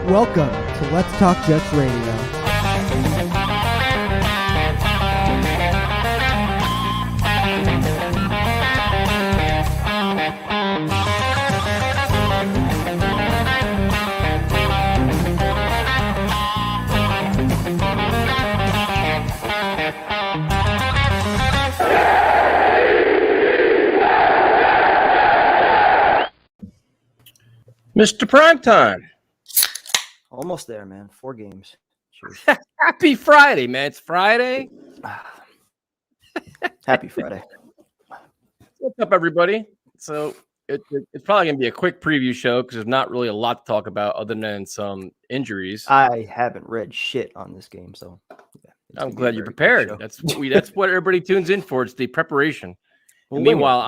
Welcome to Let's Talk Jets Radio. Mr. Primetime. Almost there, man. 4 games. Cheers. Happy Friday, man. It's Friday. Happy Friday. What's up, everybody? So it's probably going to be a quick preview show because there's not really a lot to talk about other than some injuries. I haven't read shit on this game, so yeah, I'm glad you're prepared. That's what everybody tunes in for. It's the preparation. Well, meanwhile,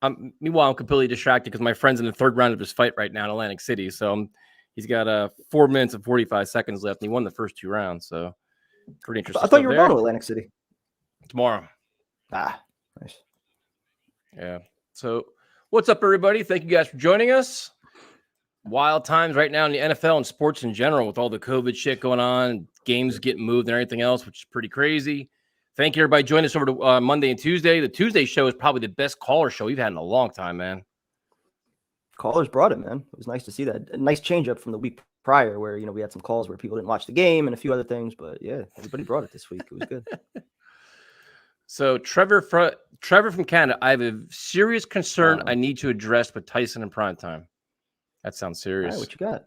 I'm completely distracted because my friend's in the third round of his fight right now in Atlantic City. So he's got 4 minutes and 45 seconds left, and he won the first 2 rounds. So pretty interesting. I thought you were going to Atlantic City tomorrow. Nice. Yeah. So what's up, everybody? Thank you guys for joining us. Wild times right now in the NFL and sports in general with all the COVID shit going on, games getting moved and everything else, which is pretty crazy. Thank you, everybody. Join us over to Monday and Tuesday. The Tuesday show is probably the best caller show we've had in a long time, man. Callers brought it, man. It was nice to see that. A nice change up from the week prior where, we had some calls where people didn't watch the game and a few other things. But, yeah, everybody brought it this week. It was good. So, Trevor from Canada, I have a serious concern I need to address with Tyson in primetime. That sounds serious. All right, what you got?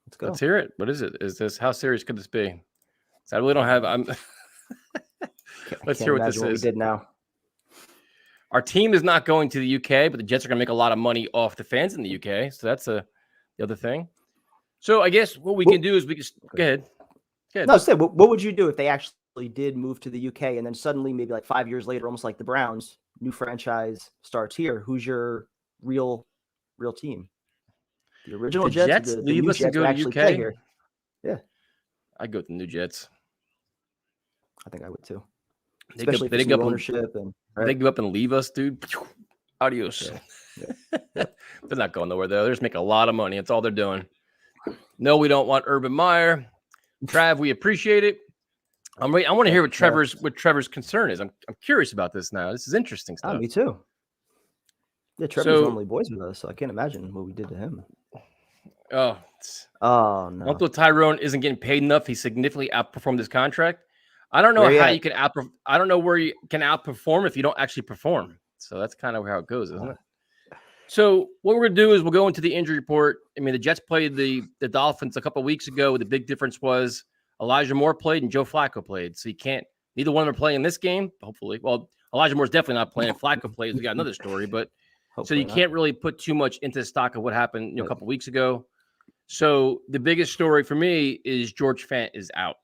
Let's go. Let's hear it. What is it? How serious could this be? So I really don't have Let's hear what this is. What we did now. Our team is not going to the UK, but the Jets are going to make a lot of money off the fans in the UK. So that's the other thing. So I guess what we can do is we can go ahead. No, say what would you do if they actually did move to the UK and then suddenly maybe like 5 years later, almost like the Browns, new franchise starts here? Who's your real team? The original Jets leave us and go to UK here. Yeah, I'd go with the new Jets. I think I would too. They Especially give if ownership they give up and leave us, dude. Adios. Yeah. They're not going nowhere though. They're just making a lot of money. That's all they're doing. No, we don't want Urban Meyer. Trav, we appreciate it. I want to hear what Trevor's concern is. I'm curious about this now. This is interesting stuff. Me too. Yeah, Trevor's normally boys with us, so I can't imagine what we did to him. Oh no. Uncle Tyrone isn't getting paid enough. He significantly outperformed his contract. I don't know how you can I don't know where you can outperform if you don't actually perform. So that's kind of how it goes, isn't it? So what we're going to do is we'll go into the injury report. I mean, the Jets played the Dolphins a couple of weeks ago. The big difference was Elijah Moore played and Joe Flacco played. So neither one of them are playing in this game, hopefully. Well, Elijah Moore's definitely not playing. If Flacco plays, we got another story. But hopefully so you can't really put too much into the stock of what happened a couple of weeks ago. So the biggest story for me is George Fant is out.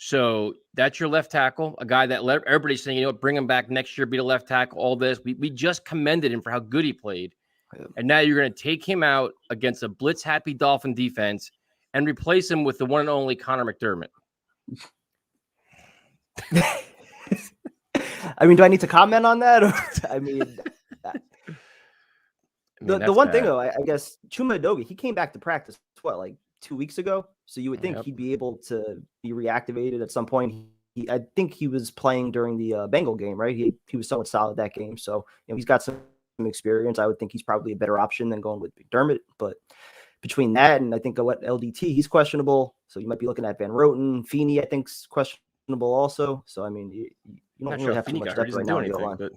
So that's your left tackle, a guy that everybody's saying, bring him back next year, be the left tackle, all this. We just commended him for how good he played. And now you're going to take him out against a blitz-happy Dolphin defense and replace him with the one and only Connor McDermott. I mean, do I need to comment on that? Or, the one thing, though, I guess, Chuma Edoga, he came back to practice, like 2 weeks ago? So you would think he'd be able to be reactivated at some point. I think he was playing during the Bengal game, right? He was somewhat solid that game. So he's got some experience. I would think he's probably a better option than going with McDermott. But between that and I think what LDT, he's questionable. So you might be looking at Van Roten. Feeney, I think, is questionable also. So, I mean, you don't really have too much depth right now in the line. But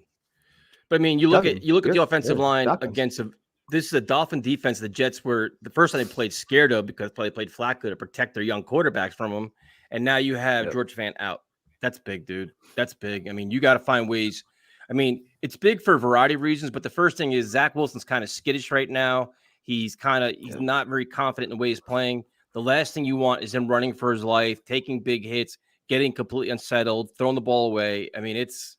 I mean, you look at the offensive line against this is a Dolphin defense. The Jets were the first time they played scared of because they played Flacco to protect their young quarterbacks from them. And now you have George Fant out. That's big, dude. That's big. I mean, you got to find ways. I mean, it's big for a variety of reasons, but the first thing is Zach Wilson's kind of skittish right now. He's not very confident in the way he's playing. The last thing you want is him running for his life, taking big hits, getting completely unsettled, throwing the ball away. I mean, it's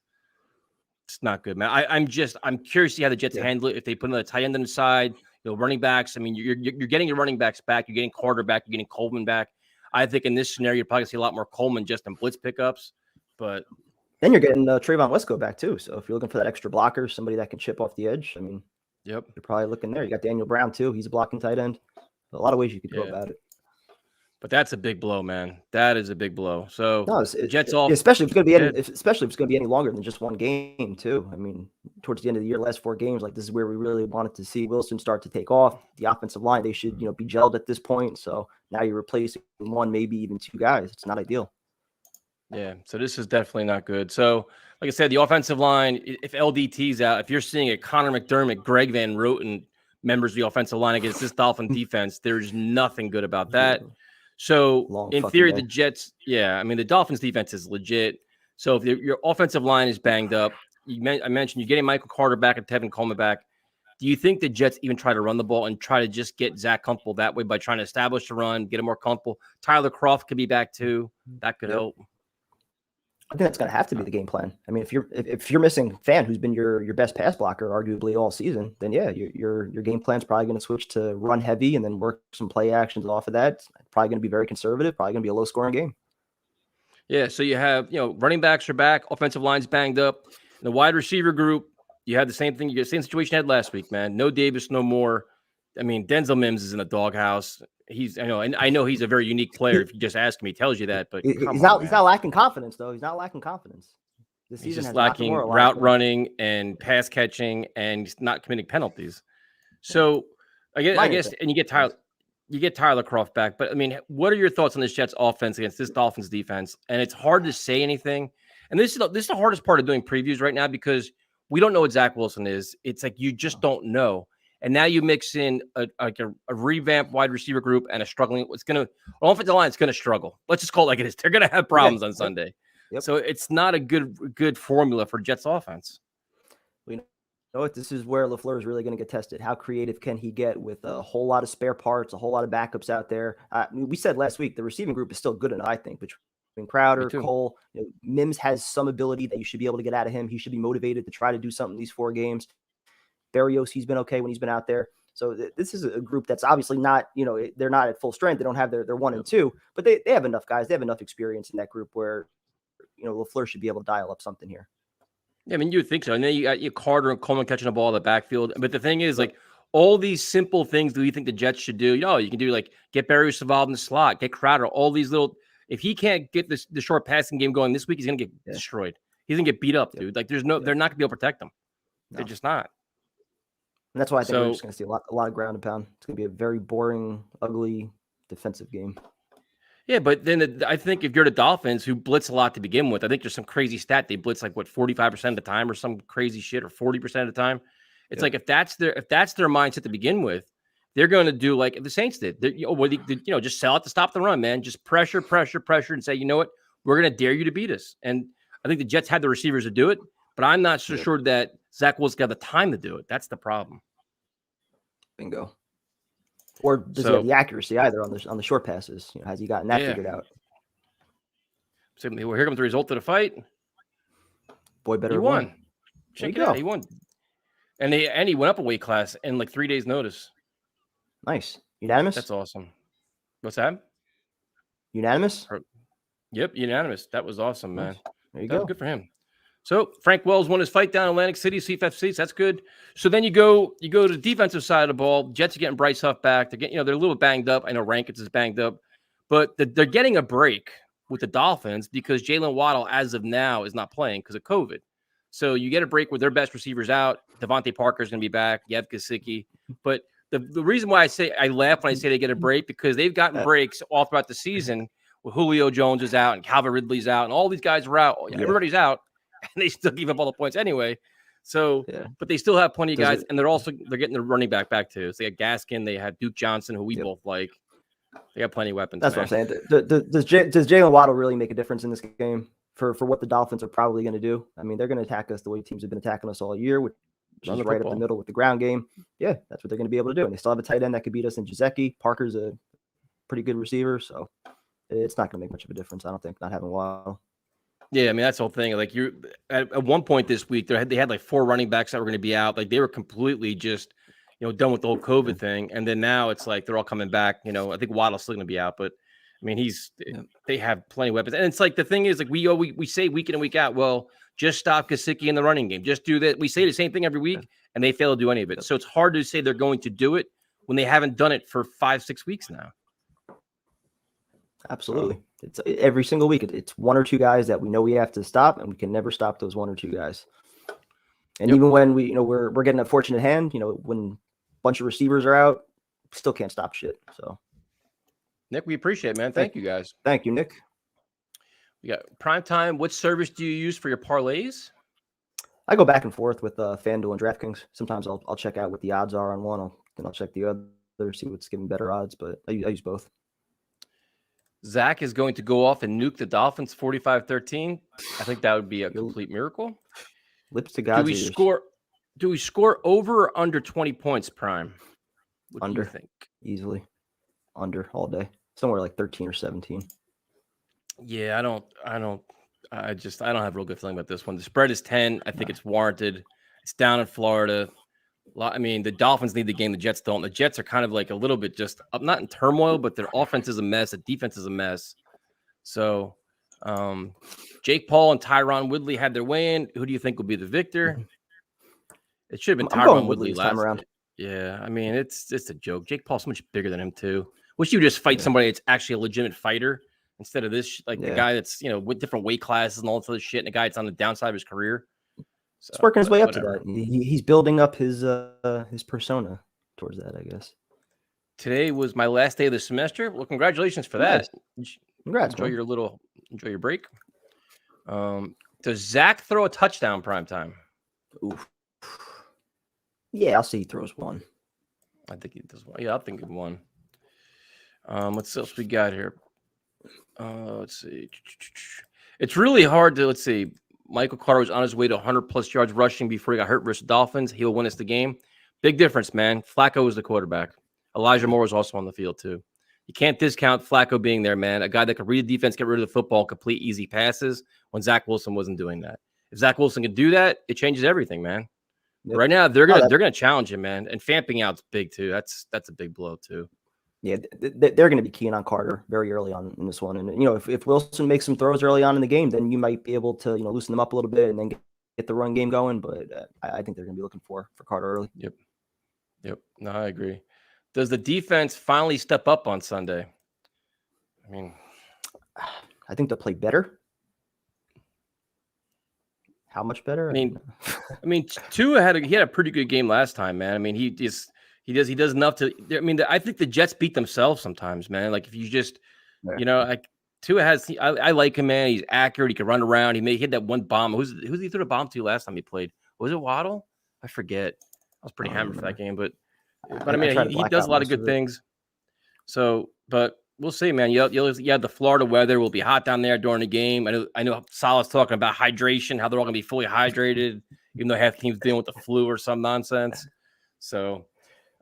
not good, man. I'm curious to see how the Jets handle it. If they put another tight end on the side, running backs. I mean, you're getting your running backs back. You're getting Carter back. You're getting Coleman back. I think in this scenario, you're probably going to see a lot more Coleman just in blitz pickups. But then you're getting Trayvon Wesco back too. So if you're looking for that extra blocker, somebody that can chip off the edge, I mean, you're probably looking there. You got Daniel Brown too. He's a blocking tight end. A lot of ways you could go about it. But that's a big blow, man. That is a big blow. So no, Jets off, especially if it's going to be any longer than just one game, too. I mean, towards the end of the year, last 4 games, like this is where we really wanted to see Wilson start to take off. The offensive line, they should be gelled at this point. So now you're replacing 1, maybe even 2 guys. It's not ideal. Yeah, so this is definitely not good. So, like I said, the offensive line, if LDT's out, if you're seeing a Connor McDermott, Greg Van Roten members of the offensive line against this Dolphin defense, there's nothing good about that. So, in theory, the Jets, the Dolphins defense is legit. So, if your offensive line is banged up, I mentioned you're getting Michael Carter back and Tevin Coleman back. Do you think the Jets even try to run the ball and try to just get Zach comfortable that way by trying to establish the run, get him more comfortable? Tyler Kroft could be back too. That could help. I think that's going to have to be the game plan. I mean, if you're missing Fan, who's been your best pass blocker arguably all season, then your game plan's probably going to switch to run heavy and then work some play actions off of that. It's probably going to be very conservative. Probably going to be a low scoring game. Yeah. So you have running backs are back, offensive line's banged up, the wide receiver group. You had the same thing. You get the same situation you had last week, man. No Davis, no more. I mean, Denzel Mims is in the doghouse. I know he's a very unique player. If you just ask him, he tells you that. But he's not lacking confidence, though. He's not lacking confidence. He's just lacking route running and pass catching, and he's not committing penalties. So I guess, and you get Tyler Kroft back. But I mean, what are your thoughts on this Jets offense against this Dolphins defense? And it's hard to say anything. And this is the hardest part of doing previews right now because we don't know what Zach Wilson is. It's like you just don't know. And now you mix in a revamped wide receiver group and a struggling. Offensive line is going to struggle. Let's just call it like it is. They're going to have problems on Sunday. Yep. So it's not a good formula for Jets offense. We know this is where LaFleur is really going to get tested. How creative can he get with a whole lot of spare parts, a whole lot of backups out there? We said last week the receiving group is still good enough, I think, between Crowder, Cole. Mims has some ability that you should be able to get out of him. He should be motivated to try to do something these 4 games. Berrios, he's been okay when he's been out there. So this is a group that's obviously not, they're not at full strength. They don't have their 1 and 2, but they have enough guys. They have enough experience in that group where, LaFleur should be able to dial up something here. Yeah, I mean, you would think so. And then you got Carter and Coleman catching the ball in the backfield. But the thing is, like, all these simple things, do you think the Jets should do? You can do, like, get Berrios involved in the slot, get Crowder, all these little – if he can't get the short passing game going this week, he's going to get destroyed. He's going to get beat up, dude. Like, they're not going to be able to protect him. No. They're just not. And that's why I think we're just going to see a lot of ground and pound. It's going to be a very boring, ugly defensive game. Yeah, but then I think if you're the Dolphins, who blitz a lot to begin with, I think there's some crazy stat. They blitz 45% of the time or some crazy shit, or 40% of the time. It's like if that's their mindset to begin with, they're going to do like the Saints did. Just sell it to stop the run, man. Just pressure, and say, you know what, we're going to dare you to beat us. And I think the Jets had the receivers to do it, but I'm not so sure that Zach Wilson got the time to do it. That's the problem. Bingo. Or does he have the accuracy either on the short passes? Has he gotten that figured out? So here comes the result of the fight. Boy, better he won. Check it out. He won. And he went up a weight class in like 3 days' notice. Nice. Unanimous? That's awesome. What's that? Unanimous? Yep, unanimous. That was awesome, man. There you go. Good for him. So Frank Wells won his fight down in Atlantic City, CFFC. So that's good. So then you go to the defensive side of the ball. Jets are getting Bryce Huff back. They're getting, they're a little banged up. I know Rankins is banged up, but they're getting a break with the Dolphins because Jalen Waddle, as of now, is not playing because of COVID. So you get a break with their best receivers out. Devontae Parker is going to be back. You have Gesicki. But the reason why I laugh when I say they get a break because they've gotten breaks all throughout the season. With Julio Jones is out and Calvin Ridley's out and all these guys are out. Everybody's out. And they still give up all the points anyway. So, but they still have plenty of guys, and they're getting the running back too. So they got Gaskin, they have Duke Johnson, who we both like. They got plenty of weapons. That's what I'm saying. Does Jalen Waddle really make a difference in this game for what the Dolphins are probably going to do? I mean, they're going to attack us the way teams have been attacking us all year, which is right up the middle with the ground game. Yeah, that's what they're going to be able to do. And they still have a tight end that could beat us in Gesicki. Parker's a pretty good receiver, so it's not going to make much of a difference, I don't think, not having Waddle. Yeah, I mean, that's the whole thing. Like you at one point this week, they had like 4 running backs that were going to be out. Like they were completely just, done with the whole COVID thing. And then now it's like they're all coming back. I think Waddle's still going to be out, but I mean, they have plenty of weapons. And it's like the thing is like we say week in and week out, well, just stop Gesicki in the running game. Just do that. We say the same thing every week, and they fail to do any of it. So it's hard to say they're going to do it when they haven't done it for 5-6 weeks now. Absolutely. It's every single week. It's one or two guys that we know we have to stop, and we can never stop those one or two guys. And even when we're getting a fortunate hand, when a bunch of receivers are out, still can't stop shit. So, Nick, we appreciate it, man. Thank you guys. Thank you, Nick. We got Primetime. What service do you use for your parlays? I go back and forth with FanDuel and DraftKings. Sometimes I'll check out what the odds are on one, then I'll check the other, see what's giving better odds. But I use both. Zach is going to go off and nuke the Dolphins 45-13. I think that would be a complete miracle. Lips to God's ears. Do we score over or under 20 points, Prime? What under, do you think? Easily. Under all day. Somewhere like 13 or 17. Yeah, I don't have a real good feeling about this one. The spread is 10. I think it's warranted. It's down in Florida. I mean, the Dolphins need the game. The Jets don't. The Jets are kind of like a little bit just not in turmoil, but their offense is a mess. The defense is a mess. So, Jake Paul and Tyron Woodley had their way in. Who do you think will be the victor? It should have been Tyron Woodley last time around. Yeah, I mean, it's a joke. Jake Paul's so much bigger than him too. Wish you would just fight somebody that's actually a legitimate fighter instead of this, the guy that's with different weight classes and all this other shit, and the guy that's on the downside of his career. So, he's working his way up to that. He's building up his persona towards that, I guess. Today was my last day of the semester. Well, congratulations for that. Congrats. Enjoy your break. Does Zach throw a touchdown primetime? Oof. Yeah, I'll say he throws one. I think he does one. Yeah, I'll think of one. What else we got here? Let's see. It's really hard to, let's see. Michael Carter was on his way to 100-plus yards rushing before he got hurt versus the Dolphins. He'll win us the game. Big difference, man. Flacco was the quarterback. Elijah Moore was also on the field, too. You can't discount Flacco being there, man. A guy that could read the defense, get rid of the football, complete easy passes when Zach Wilson wasn't doing that. If Zach Wilson could do that, it changes everything, man. Yep. Right now, they're gonna challenge him, man. And Famping out's big, too. That's a big blow, too. Yeah, they're going to be keen on Carter very early on in this one. And, if Wilson makes some throws early on in the game, then you might be able to, loosen them up a little bit and then get the run game going. But I think they're going to be looking for Carter early. Yep. No, I agree. Does the defense finally step up on Sunday? I mean, I think they'll play better. How much better? I mean, Tua had a pretty good game last time, man. I mean, he does enough to. I mean, I think the Jets beat themselves sometimes, man. Like if you just, Tua has. I like him, man. He's accurate. He can run around. He hit that one bomb. Who's he threw the bomb to last time he played? Was it Waddle? I forget. I was pretty hammered for that game, but I mean, he does a lot of good things. So, but we'll see, man. You have the Florida weather. Will be hot down there during the game. I know Salah's talking about hydration, how they're all going to be fully hydrated, even though half the team's dealing with the flu or some nonsense. So.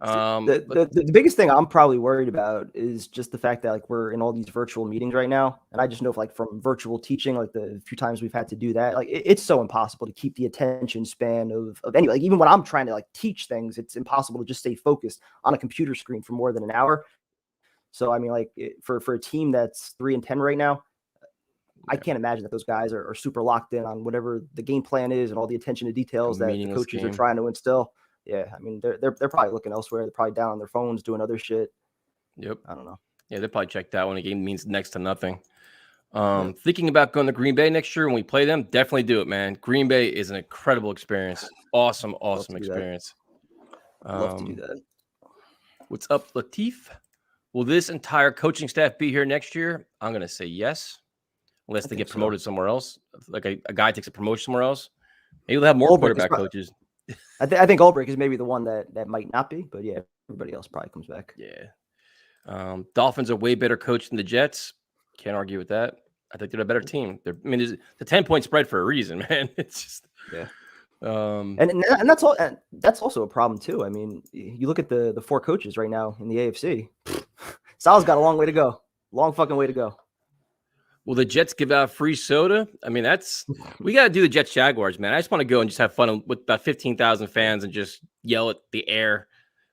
The biggest thing I'm probably worried about is just the fact that we're in all these virtual meetings right now, and I just know from virtual teaching, the few times we've had to do that, it's so impossible to keep the attention span of any. Even when I'm trying to teach things, it's impossible to just stay focused on a computer screen for more than an hour. So I mean, for a team that's 3-10 right now, I can't imagine that those guys are super locked in on whatever the game plan is and all the attention to details that the coaches are trying to instill. Yeah, I mean, they're probably looking elsewhere. They're probably down on their phones doing other shit. Yep. I don't know. Yeah, they probably checked out when a game means next to nothing. Thinking about going to Green Bay next year when we play them, definitely do it, man. Green Bay is an incredible experience. Awesome experience. Love to do that. What's up, Latif? Will this entire coaching staff be here next year? I'm going to say yes, unless they get promoted somewhere else. Like a guy takes a promotion somewhere else. Maybe they'll have more quarterback coaches. I think Ulbrich is maybe the one that might not be, but yeah, everybody else probably comes back. Yeah. Dolphins are way better coached than the Jets. Can't argue with that. I think they're a better team. It's a 10-point spread for a reason, man. It's just and that's all. And that's also a problem too. I mean, you look at the four coaches right now in the AFC. Sal's got a long way to go. Long fucking way to go. Will the Jets give out free soda? I mean, we got to do the Jets Jaguars, man. I just want to go and just have fun with about 15,000 fans and just yell at the air.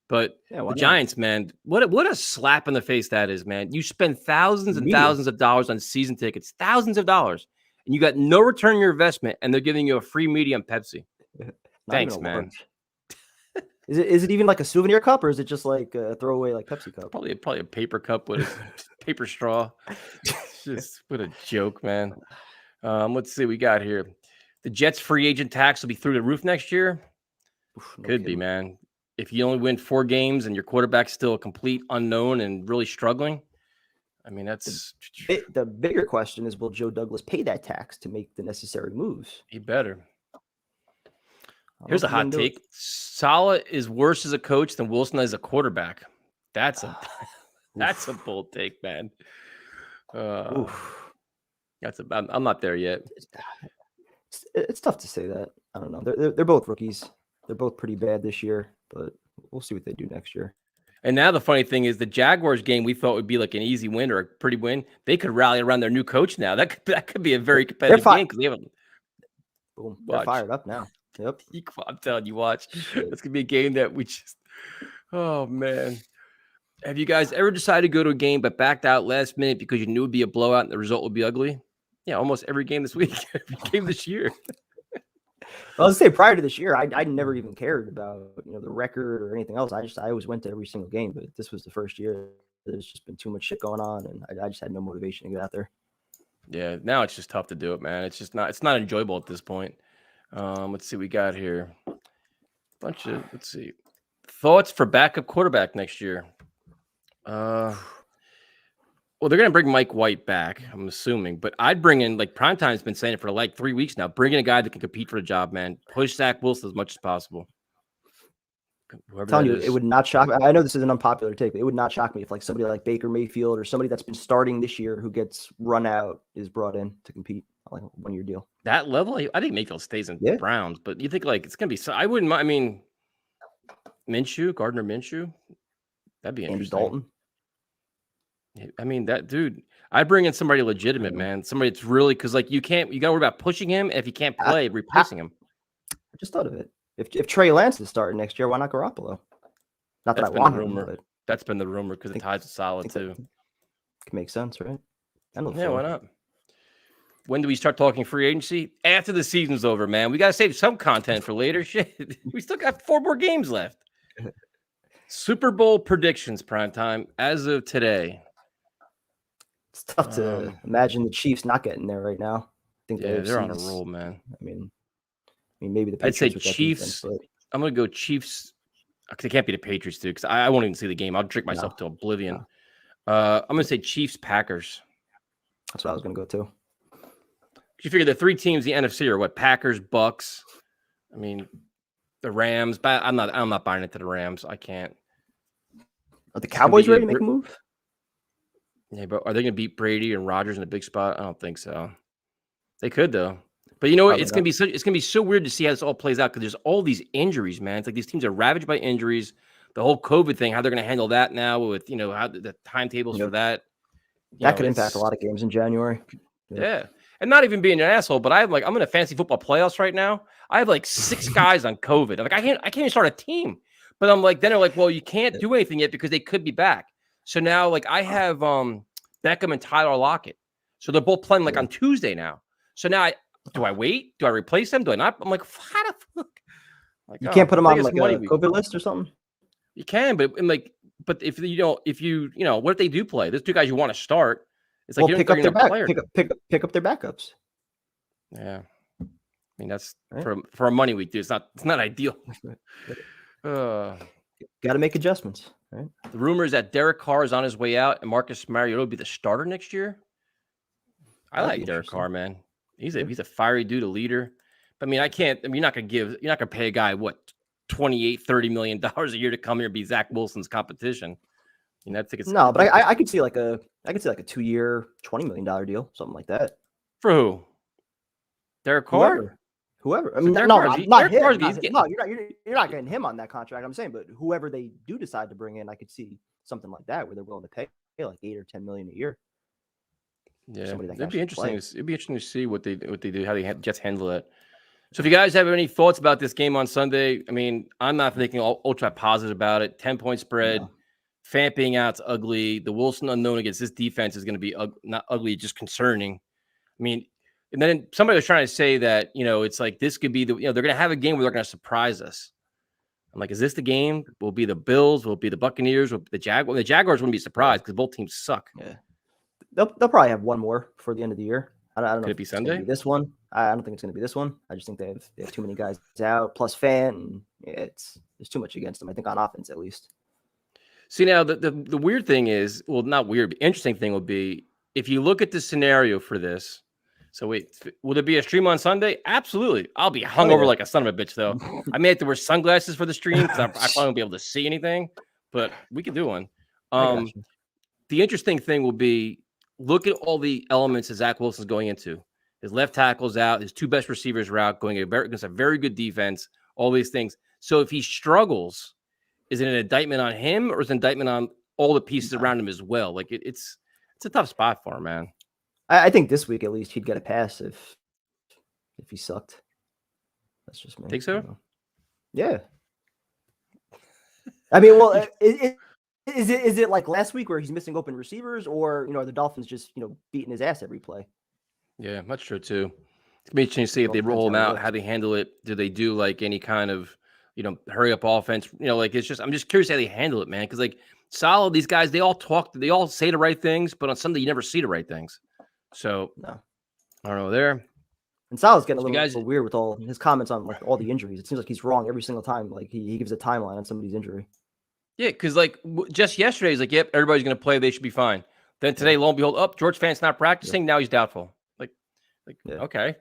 But the Giants, man, what a slap in the face that is, man. You spend thousands and thousands of dollars on season tickets, thousands of dollars, and you got no return on your investment, and they're giving you a free media on Pepsi. Thanks, man. Is it even like a souvenir cup, or is it just like a throwaway like Pepsi cup? Probably a paper cup with a paper straw. Just what a joke, man. Let's see what we got here. The Jets free agent tax will be through the roof next year. Could be, man. If you only win 4 games and your quarterback's still a complete unknown and really struggling, I mean, that's the bigger question is, will Joe Douglas pay that tax to make the necessary moves? He better. Here's a hot take. Saleh is worse as a coach than Wilson as a quarterback. That's a bold take, man. I'm not there yet. It's tough to say that. I don't know. They're both rookies. They're both pretty bad this year, but we'll see what they do next year. And now the funny thing is the Jaguars game we thought would be like an easy win or a pretty win. They could rally around their new coach now. That could be a very competitive game because they haven't. Boom! They're fired up now. Yep. I'm telling you, watch. It's gonna be a game that we just. Oh man. Have you guys ever decided to go to a game but backed out last minute because you knew it would be a blowout and the result would be ugly? Yeah, almost every game this week, every game this year. Well, I'll say prior to this year, I never even cared about the record or anything else. I always went to every single game, but this was the first year. There's just been too much shit going on, and I just had no motivation to get out there. Yeah, now it's just tough to do it, man. It's not enjoyable at this point. Let's see what we got here. Let's see. Thoughts for backup quarterback next year. Well, they're going to bring Mike White back, I'm assuming. But I'd bring in, like Primetime's been saying it for like 3 weeks now, bring in a guy that can compete for the job, man. Push Zach Wilson as much as possible. I'm telling you, it would not shock me. I know this is an unpopular take, but it would not shock me if like somebody like Baker Mayfield or somebody that's been starting this year who gets run out is brought in to compete on like a 1-year deal. That level, I think Mayfield stays in Browns, but you think like it's going to be so. I wouldn't mind. I mean, Gardner Minshew, that'd be interesting. Andy Dalton. I mean, that dude, I bring in somebody legitimate, man. Somebody that's really, because like you got to worry about pushing him. If he can't play, replacing him. I just thought of it. If Trey Lance is starting next year, why not Garoppolo? Not that I want him, but that's been the rumor because it ties to solid too. Can make sense, right? Yeah, why not? When do we start talking free agency? After the season's over, man. We got to save some content for later. Shit, we still got 4 more games left. Super Bowl predictions, Primetime, as of today. It's tough to imagine the Chiefs not getting there right now. I think they're on a roll, man. I mean, maybe the Patriots. I'd say Chiefs. Defense, I'm going to go Chiefs. Because it can't be the Patriots, too, because I won't even see the game. I'll drink myself to oblivion. I'm going to say Chiefs, Packers. That's what I was going to go to. You figure the 3 teams in the NFC are what? Packers, Bucks. I mean, the Rams. But I'm not buying into the Rams. I can't. Are the Cowboys ready to make a move? Yeah, but are they going to beat Brady and Rodgers in a big spot? I don't think so. They could though. But you know what? It's going to be so weird to see how this all plays out because there's all these injuries, man. It's like these teams are ravaged by injuries. The whole COVID thing, how they're going to handle that now with how the timetables for that. That could impact a lot of games in January. Yeah. And not even being an asshole, but I'm in a fantasy football playoffs right now. I have like 6 guys on COVID. I'm like, I can't even start a team. But I'm like, then they're like, well, you can't do anything yet because they could be back. So now, like, I have Beckham and Tyler Lockett. So they're both playing like on Tuesday now. So now, do I wait? Do I replace them? Do I not? I'm like, how the fuck? Like, you can't put them on like a COVID list or something. You can, but if you don't, what if they do play? There's 2 guys you want to start. It's like pick up their backups. Yeah, I mean that's for a money week, dude. It's not ideal. Got to make adjustments. Right? The rumor is that Derek Carr is on his way out, and Marcus Mariota will be the starter next year. I like Derek Carr, man. He's a fiery dude, a leader. But I mean, you're not gonna pay a guy what $28-30 million a year to come here and be Zach Wilson's competition. You know, I think it's but I could see like a 2-year, $20 million deal, something like that. For who? Derek Carr? Whoever. I mean, not him. You're not getting him on that contract. I'm saying, but whoever they do decide to bring in, I could see something like that where they're willing to pay like $8 or $10 million a year. Yeah, it'd be interesting. It'd be interesting to see what they do, how they Jets handle it. So if you guys have any thoughts about this game on Sunday, I mean, I'm not thinking ultra positive about it. 10-point spread. No. Fant being out's ugly. The Wilson unknown against this defense is going to be not ugly, just concerning. I mean, and then somebody was trying to say that, it's like this could be they're going to have a game where they're going to surprise us. I'm like, is this the game? Will it be the Bills? Will it be the Buccaneers? Will it be the Jaguars? The Jaguars wouldn't be surprised because both teams suck. Yeah, they'll probably have one more for the end of the year. I don't know. Could it be Sunday? Be this one. I don't think it's going to be this one. I just think they have too many guys out plus fan. And there's too much against them. I think on offense at least. See, now the weird thing is, well, not weird, but interesting thing will be if you look at the scenario for this. So wait, will there be a stream on Sunday? Absolutely. I'll be hungover like a son of a bitch, though. I may have to wear sunglasses for the stream because I probably won't be able to see anything, but we could do one. The interesting thing will be look at all the elements that Zach Wilson's going into. His left tackle's out. His two best receivers are out, going against a very good defense, all these things. So if he struggles, is it an indictment on him or is it an indictment on all the pieces around him as well? Like it's a tough spot for him, man. I think this week at least he'd get a pass if he sucked. That's just me. Think so? Yeah. I mean, well, is it like last week where he's missing open receivers, or are the Dolphins just beating his ass every play? Yeah, that's true too. It's be interesting to see if they roll him out, how they handle it. Do they do like any kind of hurry up offense? Like I'm just curious how they handle it, man. Because like Saleh, these guys, they all say the right things, but on Sunday you never see the right things. So no, I don't know there. And Saleh's getting a little weird with all his comments on like all the injuries. It seems like he's wrong every single time. Like he gives a timeline on somebody's injury. Yeah, because like just yesterday he's like, "Yep, everybody's going to play. They should be fine." Then today, lo and behold, George Fant's not practicing. Now he's doubtful. Okay.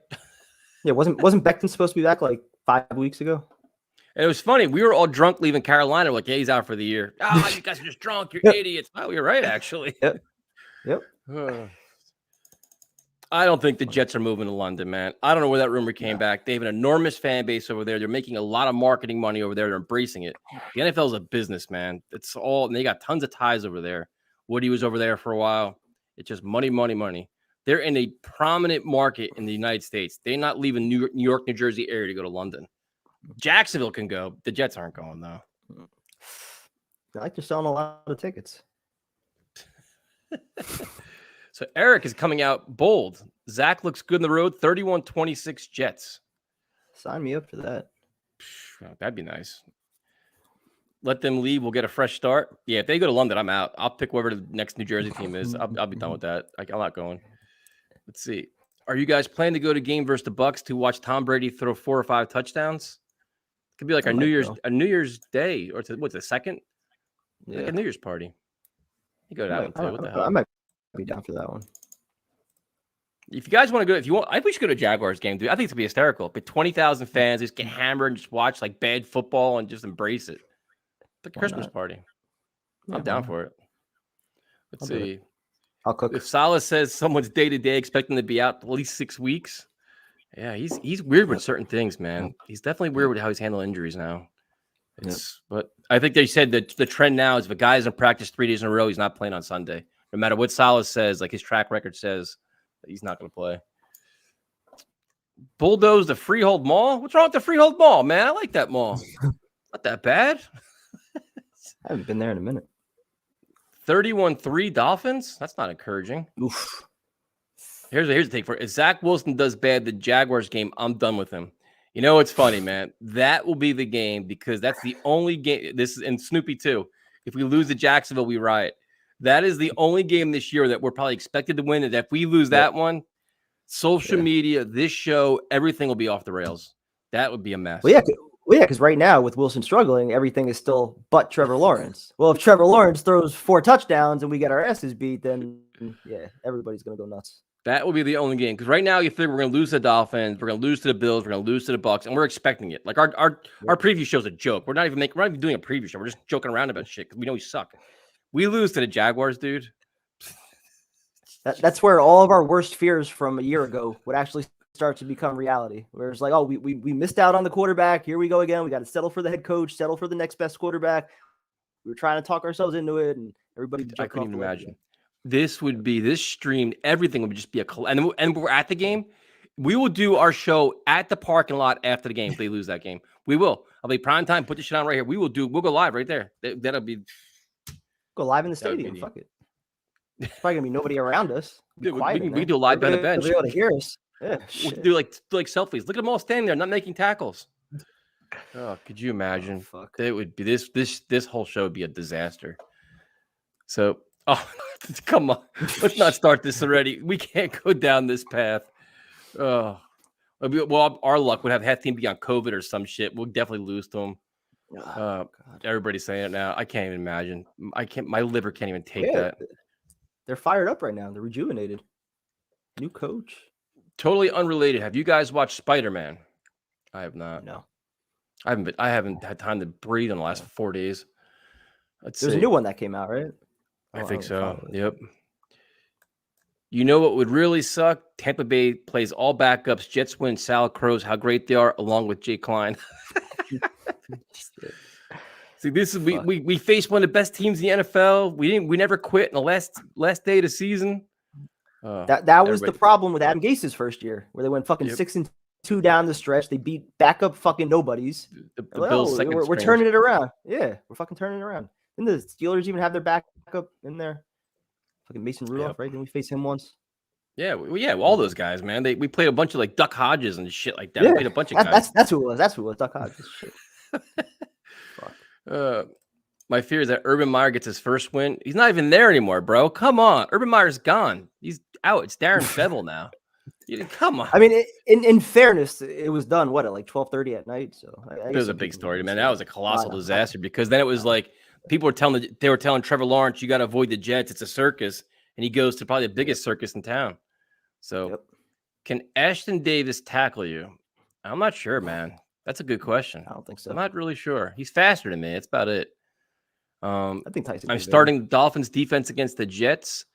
Yeah, wasn't Becton supposed to be back like 5 weeks ago? And it was funny. We were all drunk leaving Carolina. We're like, yeah, he's out for the year. Oh, you guys are just drunk. You're idiots. Oh, you're right, actually. Yep. I don't think the Jets are moving to London, man. I don't know where that rumor came back. They have an enormous fan base over there. They're making a lot of marketing money over there. They're embracing it. The NFL is a business, man. It's all, and they got tons of ties over there. Woody was over there for a while. It's just money, money, money. They're in a prominent market in the United States. They're not leaving New York, New Jersey area to go to London. Jacksonville can go. The Jets aren't going, though. I like they're selling a lot of tickets. So Eric is coming out bold. Zach looks good in the road. 31-26 Jets. Sign me up for that. That'd be nice. Let them leave. We'll get a fresh start. Yeah, if they go to London, I'm out. I'll pick whoever the next New Jersey team is. I'll be done with that. I'm not going. Let's see. Are you guys planning to go to game versus the Bucs to watch Tom Brady throw 4 or 5 touchdowns? It could be like a New Year's Day or what's the second? Yeah. Like a New Year's party. You go to that one too. What the hell? I might be down for that one. If you guys want to go, I think we should go to a Jaguars game, dude. I think it's gonna be hysterical. But 20,000 fans just get hammered and just watch like bad football and just embrace it. It's a Christmas party. I'm down for it. Let's see. I'll cook. If Saleh says someone's day-to-day expecting to be out at least 6 weeks, yeah, he's weird with certain things, man. He's definitely weird with how he's handling injuries now. But I think they said that the trend now is if a guy isn't practiced 3 days in a row, he's not playing on Sunday. No matter what Saleh says, like his track record says, that he's not going to play. Bulldoze the Freehold Mall? What's wrong with the Freehold Mall, man? I like that mall. Not that bad. I haven't been there in a minute. 31-3 Dolphins? That's not encouraging. Oof. Here's the take for it. If Zach Wilson does bad the Jaguars game, I'm done with him. You know, it's funny, man. That will be the game because that's the only game. This is and Snoopy too. If we lose to Jacksonville, we riot. That is the only game this year that we're probably expected to win. And if we lose that one, social media, this show, everything will be off the rails. That would be a mess. Well, yeah, because right now with Wilson struggling, everything is still but Trevor Lawrence. Well, if Trevor Lawrence throws 4 touchdowns and we get our asses beat, then everybody's gonna go nuts. That will be the only game because right now you think we're going to lose to the Dolphins, we're going to lose to the Bills, we're going to lose to the Bucs, and we're expecting it. Like our preview show's a joke. We're not even doing a preview show. We're just joking around about shit because we know we suck. We lose to the Jaguars, dude. That's where all of our worst fears from a year ago would actually start to become reality. Where it's like, oh, we missed out on the quarterback. Here we go again. We got to settle for the head coach, settle for the next best quarterback. We were trying to talk ourselves into it, and everybody. I couldn't even imagine. This stream, everything would just be and we're at the game. We will do our show at the parking lot after the game if they lose that game. We will. I'll be prime time. Put the shit on right here. We'll go live right there. That'll be go live in the stadium. Fuck it. There's probably gonna be nobody around us. Dude, we can do a live on the bench. Be able to hear us. Yeah, we'll do like selfies. Look at them all standing there, not making tackles. Oh, could you imagine? Fuck. It would be this whole show would be a disaster. So, come on, let's not start this already. We can't go down this path. Oh, well, our luck would have half team be on COVID or some shit. We'll definitely lose to them. Everybody's saying it now. I can't even imagine. My liver can't even take that. They're fired up right now. They're rejuvenated. New coach. Totally unrelated. Have you guys watched Spider-Man? I have not. No. I haven't had time to breathe in the last 4 days. There's a new one that came out, right? I think so. Yep. You know what would really suck? Tampa Bay plays all backups. Jets win. Sal Crows how great they are, along with Jay Klein. See, this is we faced one of the best teams in the NFL. We never quit in the last day of the season. That was the problem with Adam Gase's first year, where they went fucking 6-2 down the stretch. They beat backup fucking nobodies. The Bills' second we're turning it around. Yeah, we're fucking turning it around. Didn't the Steelers even have their backup in there? Fucking Mason Rudolph, right? Didn't we face him once? Yeah, all those guys, man. We played a bunch of like Duck Hodges and shit like that. We played a bunch of guys. That's who it was. That's who it was. Duck Hodges. Shit. Fuck. My fear is that Urban Meyer gets his first win. He's not even there anymore, bro. Come on. Urban Meyer's gone. He's out. It's Darren Bevel now. Come on. I mean, in fairness, it was done, at like 12:30 at night. So it was a big story, man. That was a colossal disaster because then it was like people were telling Trevor Lawrence, you got to avoid the Jets. It's a circus. And he goes to probably the biggest circus in town. So can Ashton Davis tackle you? I'm not sure, man. That's a good question. I don't think so. I'm not really sure. He's faster than me. That's about it. I think Tyson. I'm starting the Dolphins defense against the Jets.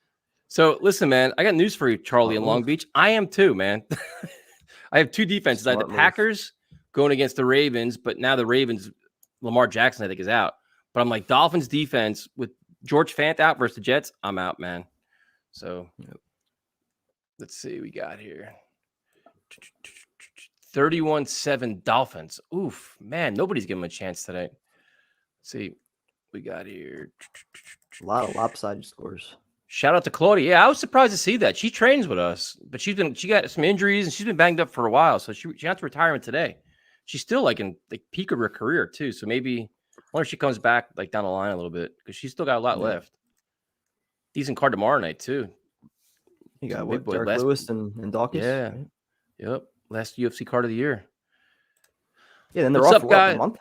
So listen, man, I got news for you, Charlie, in Long Beach. I am too, man. I have two defenses. I have the Packers going against the Ravens, but now the Ravens, Lamar Jackson, I think, is out. But I'm like, Dolphins defense with George Fant out versus the Jets, I'm out, man. So let's see what we got here. 31-7 Dolphins. Oof, man, nobody's giving them a chance today. Let's see. We got here a lot of lopsided scores. Shout out to Claudia. Yeah, I was surprised to see that. She trains with us, but she got some injuries and she's been banged up for a while. So she got to retirement today. She's still like in the peak of her career too. So maybe I wonder if she comes back like down the line a little bit because she's still got a lot left. Decent card tomorrow night too. You got what, Derek Lewis and Dawkins? Yeah. Right? Yep. Last UFC card of the year. Yeah, then they're off for a month.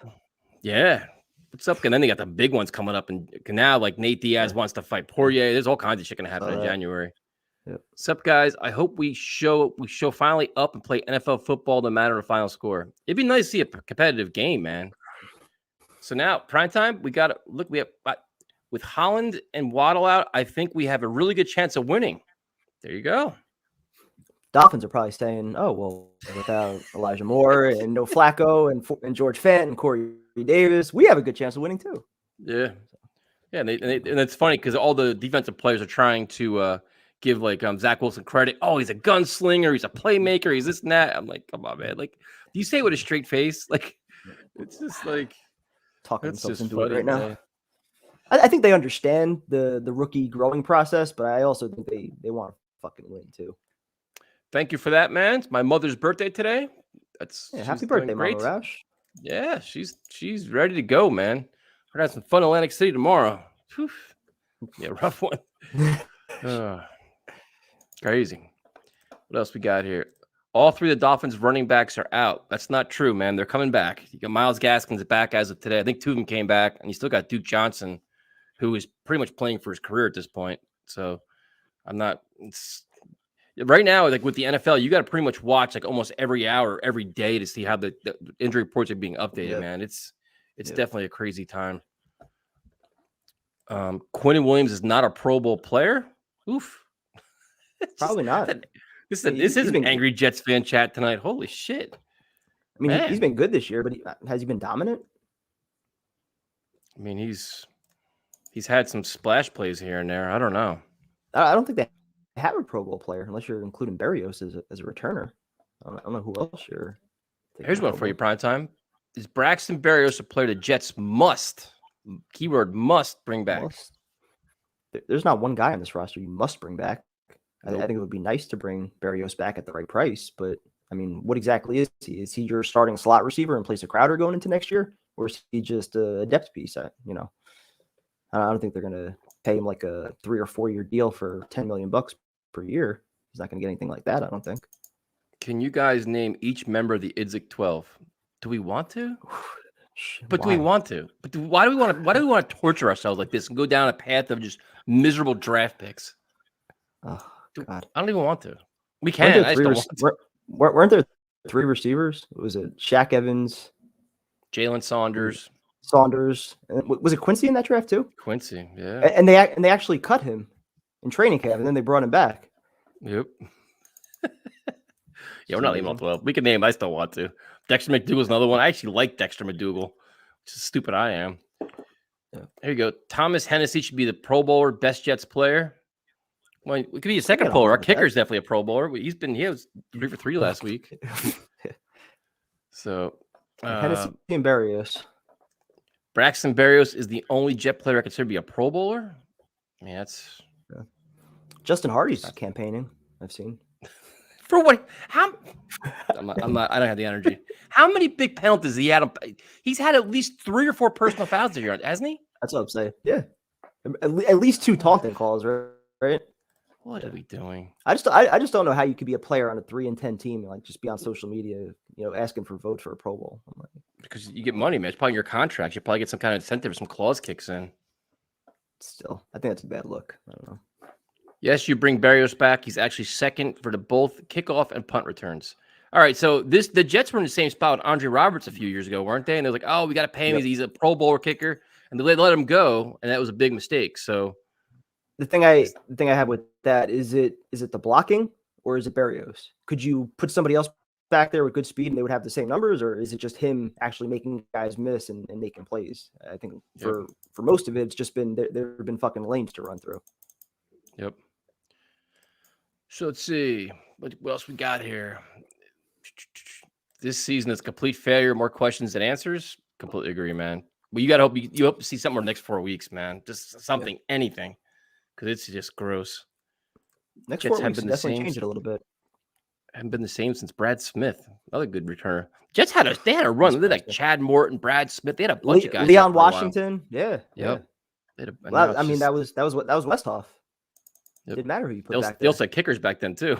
Yeah. What's up? And then they got the big ones coming up. And now, like, Nate Diaz wants to fight Poirier. There's all kinds of shit going to happen in January. Yep. What's up, guys? I hope we show finally up and play NFL football no matter the final score. It'd be nice to see a competitive game, man. So now, prime time, we got to look. We have with Holland and Waddle out, I think we have a really good chance of winning. There you go. Dolphins are probably saying, "Oh well, without Elijah Moore and no Flacco and George Fant and Corey Davis, we have a good chance of winning too." Yeah, and it's funny because all the defensive players are trying to give like Zach Wilson credit. Oh, he's a gunslinger, he's a playmaker, he's this and that. I'm like, come on, man. Like, do you say it with a straight face? Like, it's just like talking themselves into it right now. I think they understand the rookie growing process, but I also think they want to fucking win too. Thank you for that, man. It's my mother's birthday today. Happy birthday, Mama Roush. Yeah, she's ready to go, man. We're gonna have some fun in Atlantic City tomorrow. Whew. Yeah, rough one. Crazy. What else we got here? All three of the Dolphins running backs are out. That's not true, man. They're coming back. You got Myles Gaskins back as of today. I think two of them came back, and you still got Duke Johnson, who is pretty much playing for his career at this point. So I'm not. Right now, like with the NFL, you got to pretty much watch like almost every hour, every day to see how the injury reports are being updated, man. It's definitely a crazy time. Quentin Williams is not a Pro Bowl player. Oof. Probably not. This is an angry Jets fan chat tonight. Holy shit. I mean, he's been good this year, but has he been dominant? I mean, he's had some splash plays here and there. I don't know. I don't think they have a Pro Bowl player unless you're including Berrios as a returner. I don't know who else you're. Here's one for you, Primetime. Is Braxton Berrios a player the Jets must, keyword must, bring back? Must. There's not one guy on this roster you must bring back. Nope. I think it would be nice to bring Berrios back at the right price, but I mean, what exactly is he? Is he your starting slot receiver in place of Crowder going into next year? Or is he just a depth piece? I don't think they're going to pay him like a 3 or 4 year deal for $10 million per year. He's not going to get anything like that, I don't think. Can you guys name each member of the Idzik 12? Do we want to? But Why? do we want to? But why do we want to? Why do we want to torture ourselves like this and go down a path of just miserable draft picks? Oh God, I don't even want to. We can. I just don't want to. Weren't there 3 receivers? Was it Shaq Evans, Jalen Saunders? Was it Quincy in that draft too? Quincy, yeah. And they actually cut him in training camp, and then they brought him back. Yep. Yeah, we're not leaving all 12. We can name. I still want to. Dexter McDougal's another one. I actually like Dexter McDougal. Which is stupid I am. Yeah. There you go. Thomas Hennessy should be the Pro Bowler, best Jets player. Well, it could be a second Pro Bowler. Our kicker's definitely a Pro Bowler. He was 3 for 3 last week. So Hennessy and Berrios. Braxton Berrios is the only Jet player I consider to be a Pro Bowler. I mean, that's Justin Hardy's not campaigning. I've seen. For what? How? I'm not. I don't have the energy. How many big penalties he had? He's had at least 3 or 4 personal fouls this year, hasn't he? That's what I'm saying. Yeah, at least 2 taunting calls, right? What are we doing? I just don't know how you could be a player on a 3-10 team and like just be on social media, asking for votes for a Pro Bowl. I'm like, because you get money, man. It's probably your contract. You probably get some kind of incentive or some clause kicks in. Still, I think that's a bad look. I don't know. Yes, you bring Berrios back. He's actually second for both kickoff and punt returns. All right, so the Jets were in the same spot with Andre Roberts a few years ago, weren't they? And they're like, oh, we got to pay him. Yep. He's a Pro Bowler kicker. And they let him go, and that was a big mistake. So the thing I have with that is it the blocking or is it Berrios? Could you put somebody else back there with good speed and they would have the same numbers, or is it just him actually making guys miss and making plays? I think for most of it, it's just been there have been fucking lanes to run through. Yep. So let's see what else we got here. This season is complete failure. More questions than answers. Completely agree, man. Well, you gotta hope to see something in the next 4 weeks, man. Just something, anything, because it's just gross. Next 4 weeks definitely change it a little bit. Haven't been the same since Brad Smith, another good returner. Jets had a run. They had like Chad Morton, Brad Smith. They had a bunch of guys. Leon Washington, yeah. That was Westhoff. Yep. Didn't matter who you put back there. They also had kickers back then too.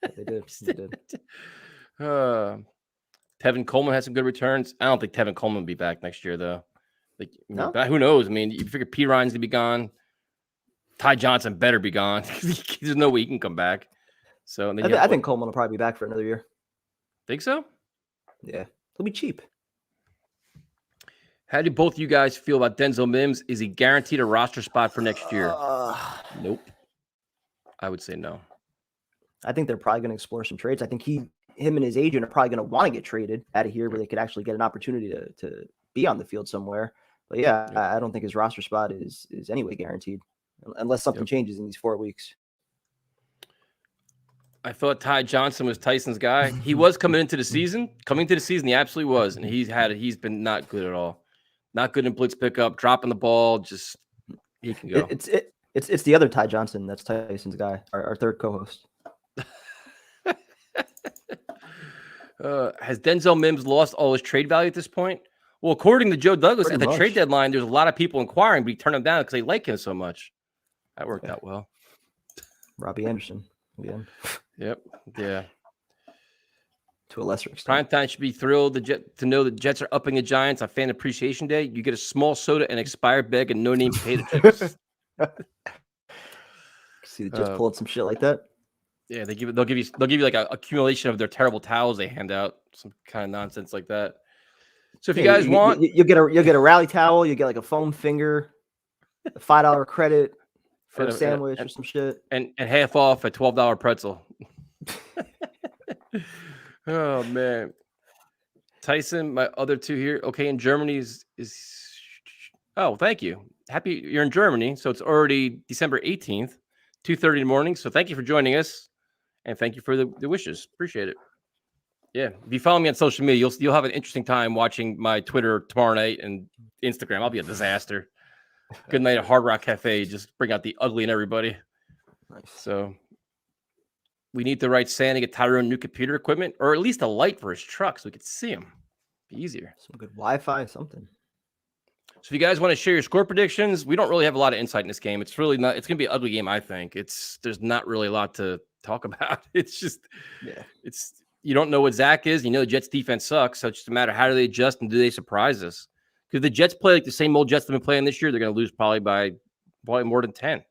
They did. Tevin Coleman had some good returns. I don't think Tevin Coleman will be back next year though. No? Who knows? I mean, you figure P. Ryan's gonna be gone. Ty Johnson better be gone. There's no way he can come back. So I think Coleman will probably be back for another year. Think so? Yeah, he'll be cheap. How do both you guys feel about Denzel Mims? Is he guaranteed a roster spot for next year? Nope. I would say no. I think they're probably going to explore some trades. I think him and his agent are probably going to want to get traded out of here where they could actually get an opportunity to be on the field somewhere. But yeah, I don't think his roster spot is anyway guaranteed unless something changes in these 4 weeks. I thought Ty Johnson was Tyson's guy. He was coming into the season. He absolutely was. And he's been not good at all. Not good in blitz pickup, dropping the ball. Just he can go. It's the other Ty Johnson that's Tyson's guy, our third co-host. Has Denzel Mims lost all his trade value at this point? Well, according to Joe Douglas, at the trade deadline, there's a lot of people inquiring, but he turned them down because they like him so much. That worked out well. Robbie Anderson. Yeah. Yep. Yeah. To a lesser extent. Primetime should be thrilled to know the Jets are upping the Giants on Fan Appreciation Day. You get a small soda and expired bag and no name potato chips. See the Jets pulling some shit like that. Yeah, they'll give you like an accumulation of their terrible towels they hand out, some kind of nonsense like that. So if you guys want, you'll get a rally towel, you get like a foam finger, a $5 credit for a sandwich or some shit, and half off a $12 pretzel. Oh man, Tyson, my other two here. Okay, in Germany is oh, thank you. Happy you're in Germany, so it's already December 18th, 2:30 in the morning. So thank you for joining us, and thank you for the wishes. Appreciate it. Yeah, if you follow me on social media, you'll have an interesting time watching my Twitter tomorrow night and Instagram. I'll be a disaster. Good night at Hard Rock Cafe. Just bring out the ugly in everybody. Nice. So we need to write Santa get Tyrone new computer equipment, or at least a light for his truck so we could see him. Be easier. Some good Wi-Fi, something. So if you guys want to share your score predictions, we don't really have a lot of insight in this game. It's really not. It's going to be an ugly game, I think. There's not really a lot to talk about. It's just, you don't know what Zach is. You know the Jets defense sucks, so it's just a matter of how do they adjust and do they surprise us? Because the Jets play like the same old Jets they've been playing this year, they're going to lose probably more than 10,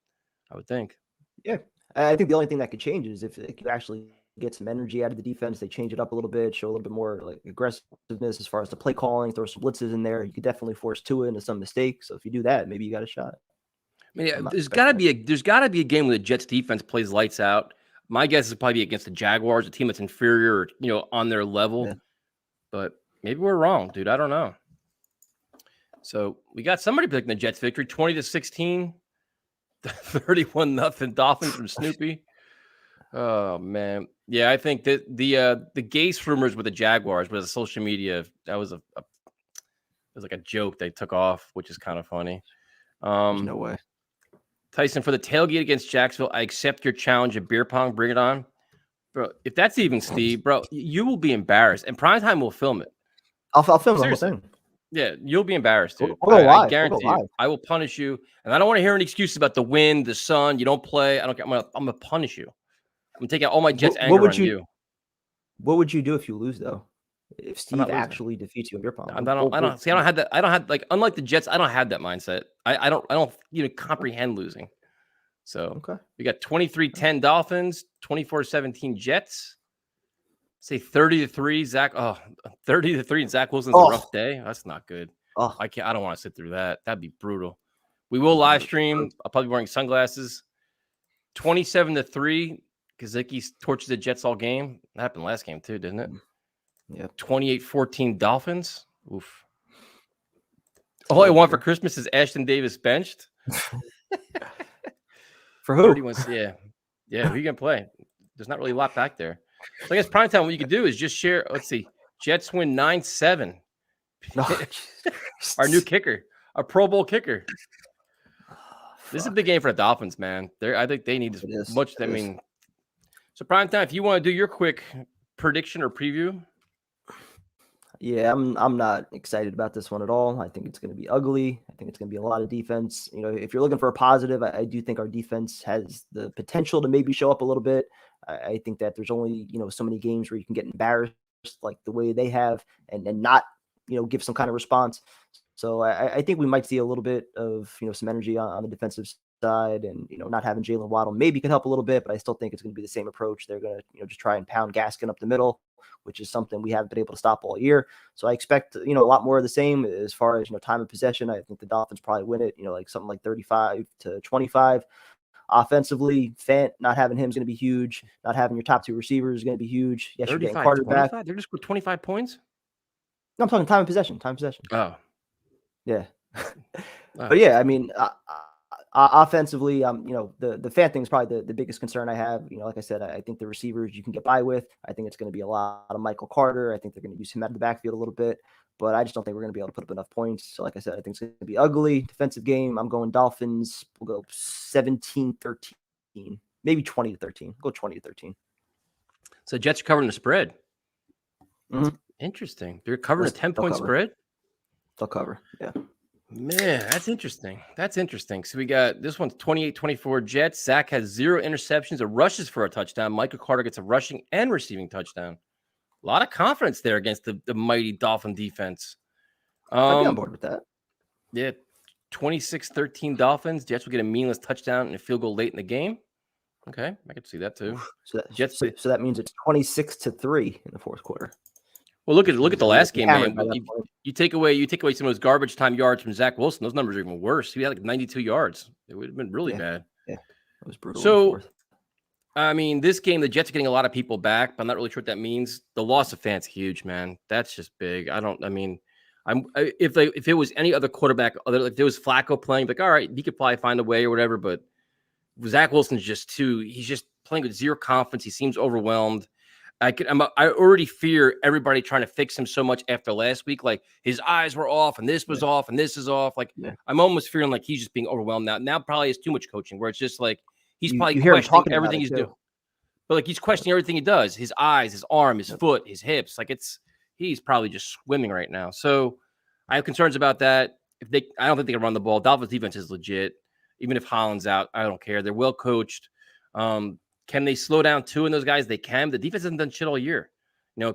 I would think. Yeah, I think the only thing that could change is if you actually get some energy out of the defense, they change it up a little bit, show a little bit more like aggressiveness as far as the play calling, throw some blitzes in there. You could definitely force Tua into some mistakes. So if you do that, maybe you got a shot. I mean, there's got to be a game where the Jets defense plays lights out. My guess is probably against the Jaguars, a team that's inferior, on their level. Yeah. But maybe we're wrong, dude. I don't know. So we got somebody picking the Jets victory, 20-16, 31-0 Dolphins from Snoopy. Oh man, yeah. I think that the Gase rumors with the Jaguars was social media. That was it was like a joke they took off, which is kind of funny. There's no way. Tyson, for the tailgate against Jacksonville, I accept your challenge of beer pong. Bring it on, bro. If that's even Steve, bro, you will be embarrassed, and Primetime will film it. I'll film the whole thing. Yeah, you'll be embarrassed, dude. I guarantee you. I will punish you, and I don't want to hear any excuses about the wind, the sun. You don't play. I don't care. I'm gonna punish you. I'm gonna take out all my Jets anger on you. What would you do if you lose, though? If Steve actually defeats you in beer pong? I don't have that. I don't have, like, unlike the Jets, I don't have that mindset. I don't comprehend losing. So we got 23-10 Dolphins, 24-17 Jets. Say 30-3 Zach. 30-3 and Zach Wilson's a rough day. That's not good. I don't want to sit through that. That'd be brutal. We will live stream. I'll probably be wearing sunglasses. 27-3. Kazicki torches the Jets all game. That happened last game too, didn't it? Yeah. 28-14 Dolphins. Oof. All I want for Christmas is Ashton Davis benched. For who? 31, yeah. Who you gonna play? There's not really a lot back there. So I guess primetime, what you could do is just share. Let's see. Jets win 9-7. Our new kicker, our Pro Bowl kicker. This is a big game for the Dolphins, man. I think they need as much. I mean, so primetime, if you want to do your quick prediction or preview. Yeah, I'm not excited about this one at all. I think it's going to be ugly. I think it's going to be a lot of defense. If you're looking for a positive, I do think our defense has the potential to maybe show up a little bit. I think that there's only, so many games where you can get embarrassed like the way they have and not, give some kind of response. So I think we might see a little bit of, some energy on the defensive side, and, not having Jalen Waddle maybe could help a little bit, but I still think it's going to be the same approach. They're going to, just try and pound Gaskin up the middle, which is something we haven't been able to stop all year. So I expect, a lot more of the same as far as, time of possession. I think the Dolphins probably win it, like something like 35-25. Offensively, Fant, not having him is going to be huge. Not having your top two receivers is going to be huge. Yes, you're getting Carter back. They're just with 25 points? No, I'm talking time of possession. Oh. Yeah. But yeah, I mean, offensively, the Fant thing is probably the biggest concern I have. Like I said, I think the receivers you can get by with. I think it's going to be a lot of Michael Carter. I think they're going to use him out of the backfield a little bit, but I just don't think we're going to be able to put up enough points. So like I said, I think it's going to be ugly defensive game. I'm going Dolphins. We'll go 17-13, maybe 20-13. Go 20-13. So Jets are covering the spread. Mm-hmm. Interesting. They're covering a 10-point spread? They'll cover, yeah. Man, that's interesting. So we got this one's 28-24 Jets. Zach has 0 interceptions, a rushes for a touchdown. Michael Carter gets a rushing and receiving touchdown. A lot of confidence there against the mighty Dolphin defense. I'd be on board with that. Yeah, 26-13 Dolphins. Jets will get a meaningless touchdown and a field goal late in the game. Okay, I can see that too. So that means it's 26-3 in the fourth quarter. Well, look at the last game, man. You take away some of those garbage time yards from Zach Wilson. Those numbers are even worse. He had like 92 yards. It would have been really bad. Yeah, it was brutal. So, I mean, this game, the Jets are getting a lot of people back, but I'm not really sure what that means. The loss of Fant's huge, man. That's just big. If it was any other quarterback, if there was Flacco playing, like, all right, he could probably find a way or whatever. But Zach Wilson's he's just playing with zero confidence. He seems overwhelmed. I already fear everybody trying to fix him so much after last week. Like his eyes were off and this was off and this is off. Like I'm almost feeling like he's just being overwhelmed now. Now probably is too much coaching where it's just like he's probably questioning everything he's doing. But like he's questioning everything he does: his eyes, his arm, his foot, his hips. Like he's probably just swimming right now. So I have concerns about that. I don't think they can run the ball. Dolphins defense is legit. Even if Holland's out, I don't care. They're well coached. Can they slow down Tua and those guys? They can. The defense hasn't done shit all year.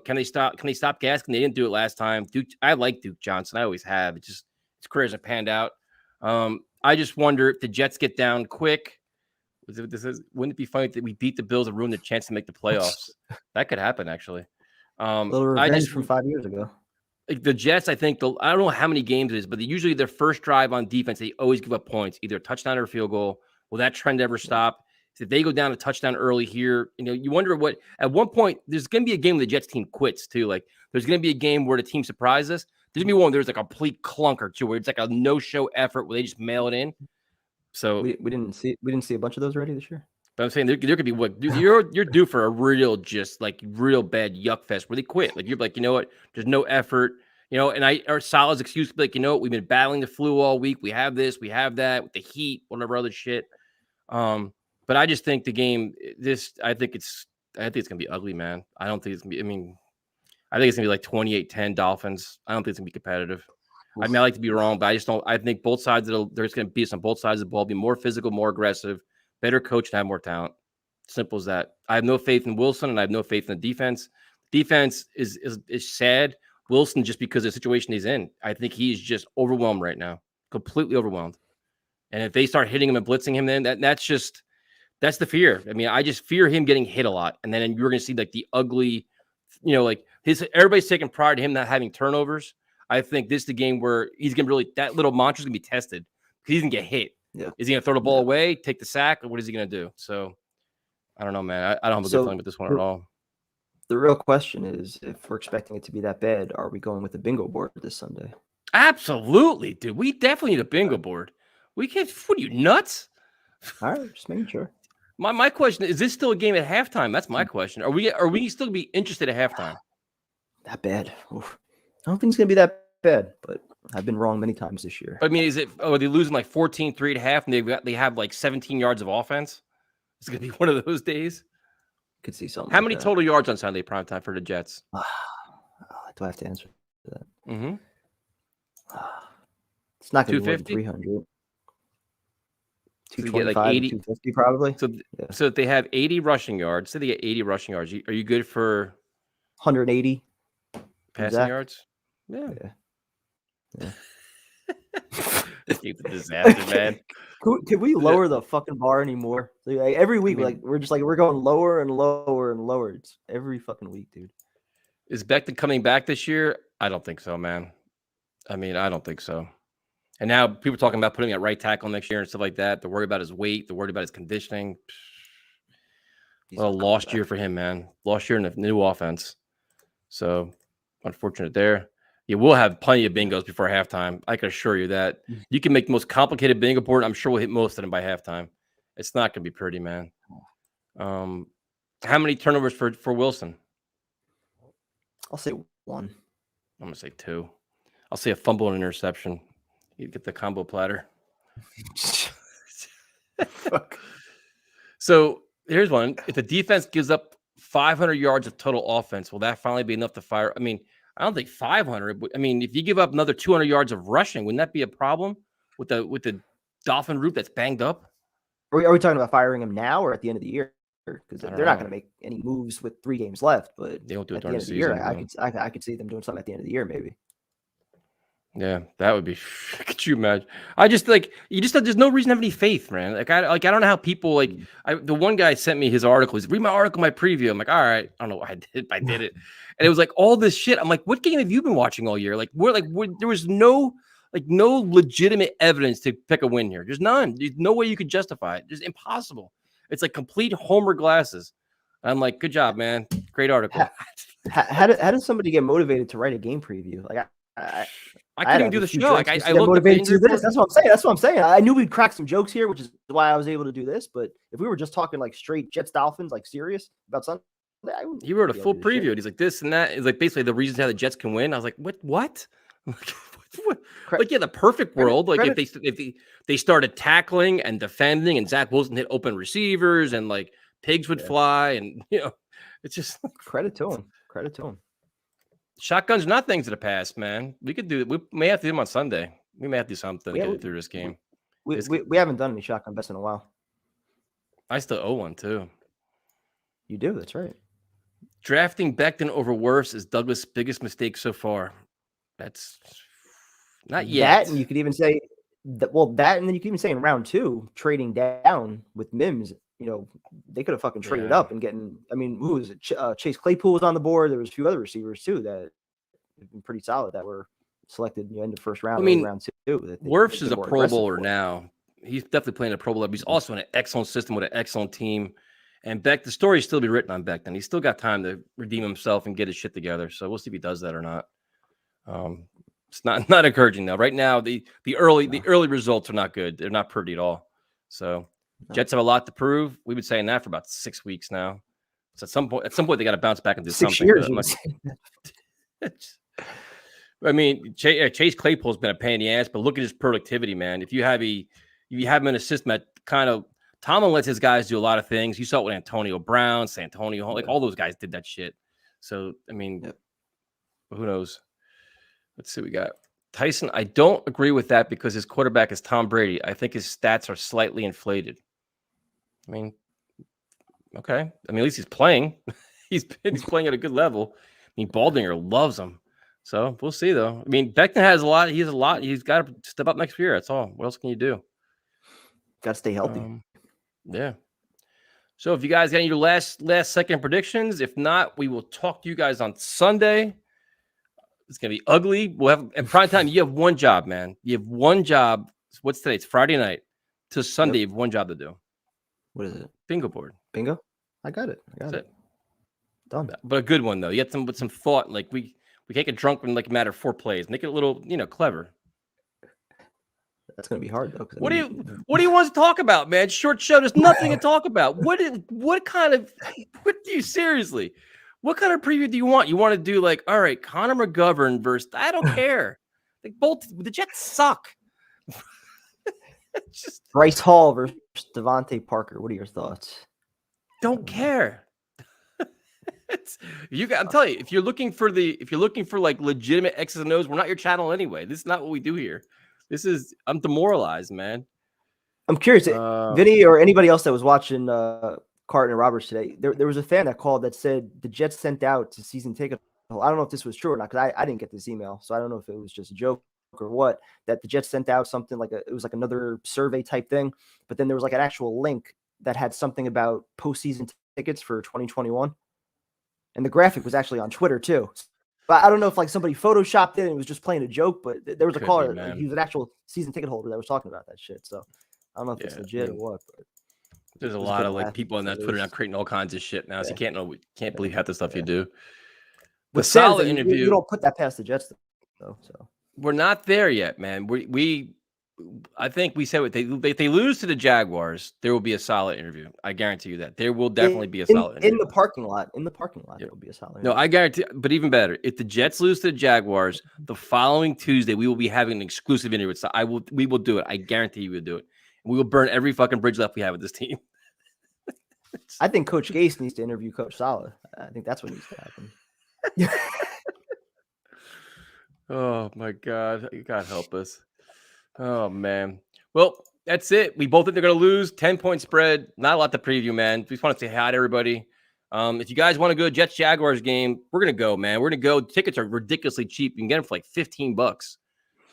Can they stop gasking? They didn't do it last time. I like Duke Johnson. I always have. His career hasn't panned out. I just wonder if the Jets get down quick. Wouldn't it be funny that we beat the Bills and ruin the chance to make the playoffs? That could happen, actually. A little revenge from 5 years ago. Like the Jets, I think I don't know how many games it is, but usually their first drive on defense, they always give up points, either a touchdown or a field goal. Will that trend ever stop? If they go down a touchdown early here, you wonder at one point, there's going to be a game where the Jets team quits too. Like there's going to be a game where the team surprises us. There's going to be one there's like a complete clunker too, where it's like a no-show effort where they just mail it in. So we didn't see a bunch of those already this year. But I'm saying there could be you're due for a real bad yuck fest where they quit. Like you're like, you know what? There's no effort. And our Salah's excuse to be like, you know what? We've been battling the flu all week. We have this, we have that with the heat, whatever other shit. But I just think the game, I think it's gonna be ugly, man. I don't think it's gonna be. I think it's gonna be like 28-10 Dolphins. I don't think it's gonna be competitive. I like to be wrong, but I just don't. I think both sides there's gonna be on both sides of the ball, be more physical, more aggressive, better coach, and have more talent. Simple as that. I have no faith in Wilson, and I have no faith in the defense. Defense is sad. Wilson, just because of the situation he's in, I think he's just overwhelmed right now, completely overwhelmed. And if they start hitting him and blitzing him, then that's the fear. I just fear him getting hit a lot, and then you're going to see like the ugly, like everybody's taking pride in him not having turnovers. I think this is the game where he's going to that little mantra's going to be tested because he's going to get hit. Yeah. Is he going to throw the ball away, take the sack, or what is he going to do? So I don't know, man. I don't have a good feeling with this one at all. The real question is, if we're expecting it to be that bad, are we going with the bingo board this Sunday? Absolutely, dude. We definitely need a bingo board. We can't. What are you, nuts? All right, just making sure. My question is this still a game at halftime? That's my question. Are we still be interested at halftime? That bad? Oof. I don't think it's gonna be that bad, but I've been wrong many times this year. Is it? Are they losing like 14-3 at half, and they have like 17 yards of offense? It's gonna be one of those days. Could see something. How many total yards on Sunday primetime for the Jets? Do I have to answer that? Mm-hmm. It's not going to be more than 300. 225, like 80, 250 probably. So if they have 80 rushing yards, say they get 80 rushing yards, are you good for 180 passing yards? Yeah. It's a disaster, man. Can we lower the fucking bar anymore? Like, every week, we're going lower and lower and lower. It's every fucking week, dude. Is Becton coming back this year? I don't think so, man. I don't think so. And now people are talking about putting him at right tackle next year and stuff like that. They're worried about his weight. They're worried about his conditioning. Well, lost year for him, man. Lost year in the new offense. So unfortunate there. You will have plenty of bingos before halftime. I can assure you that. You can make the most complicated bingo board. I'm sure we'll hit most of them by halftime. It's not going to be pretty, man. How many turnovers for Wilson? I'll say 1. I'm going to say 2. I'll say a fumble and interception. You get the combo platter. So here's one. If the defense gives up 500 yards of total offense, will that finally be enough to fire? I don't think 500. If you give up another 200 yards of rushing, wouldn't that be a problem with the Dolphin group that's banged up? Are we talking about firing him now or at the end of the year? Because they're not going to make any moves with 3 games left. But they don't do it at the during end the of the season. year, I could see them doing something at the end of the year, maybe. Yeah, that would be. Could you imagine? There's no reason to have any faith, man. I don't know how people the one guy sent me his article. He's read my article, my preview. I'm like, all right, I don't know why I did it, and it was like all this shit. I'm like, what game have you been watching all year? There was no legitimate evidence to pick a win here. There's none. There's no way you could justify it. It's impossible. It's like complete homer glasses. I'm like, good job, man. Great article. How does somebody get motivated to write a game preview? I couldn't even do the show. I looked motivated to this. That's what I'm saying. I knew we'd crack some jokes here, which is why I was able to do this. But if we were just talking straight Jets Dolphins, serious about something, he wrote a full preview. And he's like this and that. It's basically the reasons how the Jets can win. I was like, what? What? The perfect world. If they started tackling and defending, and Zach Wilson hit open receivers, and pigs would fly, and it's just credit to him. Shotguns are not things of the past, man. We could do it. We may have to do them on Sunday. We may have to do something to get through this game. We haven't done any shotgun bets in a while. I still owe one too. You do, that's right. Drafting Becton over Wirfs is Douglas' biggest mistake so far. That's not yet. That, and you could even say that. Well, that, and then you could even say in round 2, trading down with Mims. They could have fucking traded up and getting. I mean, who was it? Chase Claypool was on the board. There was a few other receivers too that have been pretty solid that were selected in the first round. I mean, round 2. Wirfs is a Pro Bowler now. He's definitely playing a Pro Bowler. But he's also in an excellent system with an excellent team. And the story still be written on Becton. He's still got time to redeem himself and get his shit together. So we'll see if he does that or not. It's not encouraging though. Right now, the early results are not good. They're not pretty at all. So Jets have a lot to prove. We've been saying that for about 6 weeks now. So at some point they got to bounce back and do 6 something. I mean, Chase Claypool's been a pain in the ass, but look at his productivity, man. If you have him in a system that kind of Tomlin lets his guys do a lot of things. You saw it with Antonio Brown, Santonio, like all those guys did that shit. So I mean, who knows? Let's see. We got Tyson. I don't agree with that because his quarterback is Tom Brady. I think his stats are slightly inflated. I mean, okay. I mean, at least he's playing. he's playing at a good level. I mean, Baldinger loves him. So we'll see, though. I mean, Becton has a lot. He has a lot. He's got to step up next year. That's all. What else can you do? Got to stay healthy. Yeah. So if you guys got any last second predictions, if not, we will talk to you guys on Sunday. It's gonna be ugly. We'll have at prime time. You have one job, man. You have one job. What's today? It's Friday night. To Sunday, you have one job to do. What is it? Bingo board. Bingo. I got it. That's it. Done. But a good one though. You have with some thought. Like we can't get drunk in like a matter of 4 plays. Make it a little, clever. That's gonna be hard though. What do you want to talk about, man? Short show. There's nothing to talk about. What do you seriously? What kind of preview do you want? You want to do like, all right, Connor McGovern versus I don't care. Like both the Jets suck. Just Bryce Hall versus Devontae Parker. What are your thoughts? Don't care. I'm telling you, if you're looking for like legitimate X's and O's, we're not your channel anyway. This is not what we do here. I'm demoralized, man. I'm curious, Vinny or anybody else that was watching Carton and Roberts today. There was a fan that called that said the Jets sent out to season ticket. I don't know if this was true or not because I didn't get this email, so I don't know if it was just a joke or what. That the Jets sent out something it was like another survey type thing, but then there was like an actual link that had something about postseason tickets for 2021, and the graphic was actually on Twitter too. But I don't know if like somebody photoshopped it and it was just playing a joke, but there was a caller. He was an actual season ticket holder that was talking about that shit. So I don't know if it's legit or what. But there's a lot of like people on that Twitter now creating all kinds of shit now. So you can't believe half the stuff you do. The solid interview. You don't put that past the Jets though. So we're not there yet, man. I think we said if they lose to the Jaguars, there will be a solid interview. I guarantee you that. There will definitely be a solid interview. In the parking lot, there will be a solid interview. No, I guarantee, but even better, if the Jets lose to the Jaguars, the following Tuesday, we will be having an exclusive interview. So we will do it. I guarantee you we'll do it. We will burn every fucking bridge left we have with this team. I think Coach Gase needs to interview Coach Saleh. I think that's what needs to happen. Oh my God. God help us. Oh man. Well, that's it. We both think they're going to lose. 10-point spread. Not a lot to preview, man. We just want to say hi to everybody. If you guys want to go Jets Jaguars game, we're going to go, man. We're going to go. Tickets are ridiculously cheap. You can get them for like $15.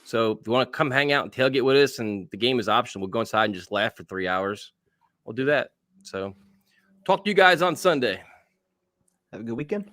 So if you want to come hang out and tailgate with us and the game is optional, we'll go inside and just laugh for 3 hours. We'll do that. So talk to you guys on Sunday. Have a good weekend.